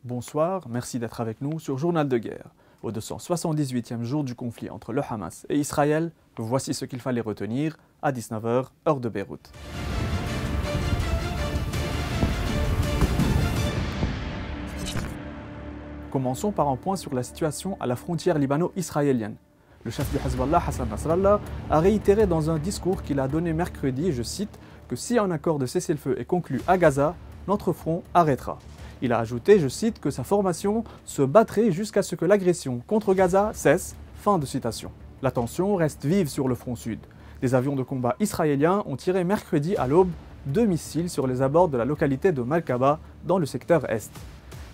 Bonsoir, merci d'être avec nous sur Journal de guerre. Au 278e jour du conflit entre le Hamas et Israël, voici ce qu'il fallait retenir à 19h, heure de Beyrouth. Commençons par un point sur la situation à la frontière libano-israélienne. Le chef du Hezbollah, Hassan Nasrallah, a réitéré dans un discours qu'il a donné mercredi, je cite, que si un accord de cessez-le-feu est conclu à Gaza, notre front arrêtera. Il a ajouté, je cite, que sa formation se battrait jusqu'à ce que l'agression contre Gaza cesse. Fin de citation. La tension reste vive sur le front sud. Des avions de combat israéliens ont tiré mercredi à l'aube 2 missiles sur les abords de la localité de Malkaba, dans le secteur est.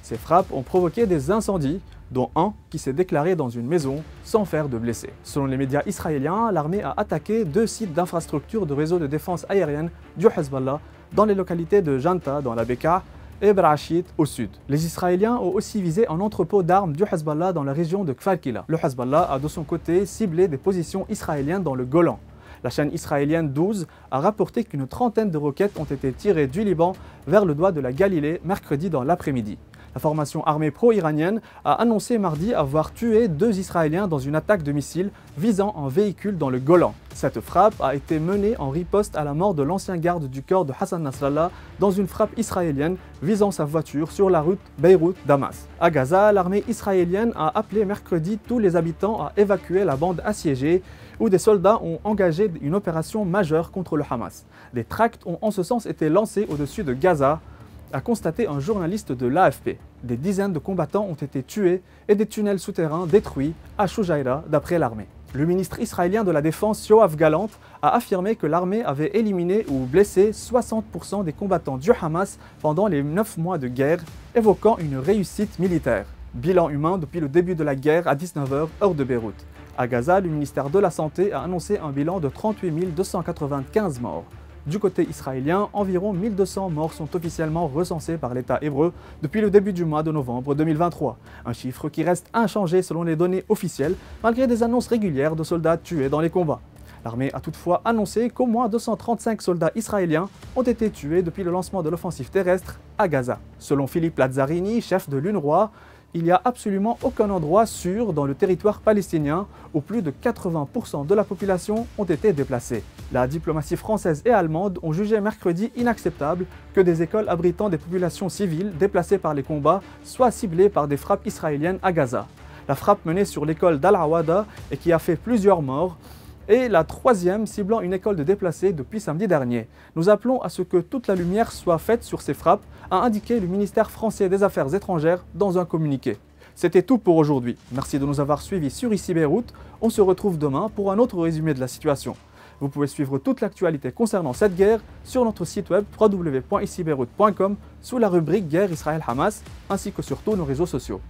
Ces frappes ont provoqué des incendies, dont un qui s'est déclaré dans une maison sans faire de blessés. Selon les médias israéliens, l'armée a attaqué 2 sites d'infrastructure de réseau de défense aérienne du Hezbollah dans les localités de Janta dans la Bekaa et Brachit au sud. Les Israéliens ont aussi visé un entrepôt d'armes du Hezbollah dans la région de Kfar Kila. Le Hezbollah a de son côté ciblé des positions israéliennes dans le Golan. La chaîne israélienne 12 a rapporté qu'une trentaine de roquettes ont été tirées du Liban vers le doigt de la Galilée mercredi dans l'après-midi. La formation armée pro-iranienne a annoncé mardi avoir tué 2 Israéliens dans une attaque de missiles visant un véhicule dans le Golan. Cette frappe a été menée en riposte à la mort de l'ancien garde du corps de Hassan Nasrallah dans une frappe israélienne visant sa voiture sur la route Beyrouth-Damas. À Gaza, l'armée israélienne a appelé mercredi tous les habitants à évacuer la bande assiégée où des soldats ont engagé une opération majeure contre le Hamas. Des tracts ont en ce sens été lancés au-dessus de Gaza, a constaté un journaliste de l'AFP. Des dizaines de combattants ont été tués et des tunnels souterrains détruits à Shoujaïra, d'après l'armée. Le ministre israélien de la Défense, Yoav Gallant, a affirmé que l'armée avait éliminé ou blessé 60% des combattants du Hamas pendant les 9 mois de guerre, évoquant une réussite militaire. Bilan humain depuis le début de la guerre à 19h, heure de Beyrouth. À Gaza, le ministère de la Santé a annoncé un bilan de 38 295 morts. Du côté israélien, environ 1200 morts sont officiellement recensés par l'État hébreu depuis le début du mois de novembre 2023. Un chiffre qui reste inchangé selon les données officielles, malgré des annonces régulières de soldats tués dans les combats. L'armée a toutefois annoncé qu'au moins 235 soldats israéliens ont été tués depuis le lancement de l'offensive terrestre à Gaza. Selon Philippe Lazzarini, chef de l'UNRWA, il n'y a absolument aucun endroit sûr dans le territoire palestinien où plus de 80% de la population ont été déplacés. La diplomatie française et allemande ont jugé mercredi inacceptable que des écoles abritant des populations civiles déplacées par les combats soient ciblées par des frappes israéliennes à Gaza. La frappe menée sur l'école d'Al-Awada et qui a fait plusieurs morts et la 3e ciblant une école de déplacés depuis samedi dernier. Nous appelons à ce que toute la lumière soit faite sur ces frappes, a indiqué le ministère français des Affaires étrangères dans un communiqué. C'était tout pour aujourd'hui. Merci de nous avoir suivis sur Ici Beyrouth. On se retrouve demain pour un autre résumé de la situation. Vous pouvez suivre toute l'actualité concernant cette guerre sur notre site web www.icibeyrouth.com sous la rubrique Guerre Israël-Hamas ainsi que sur tous nos réseaux sociaux.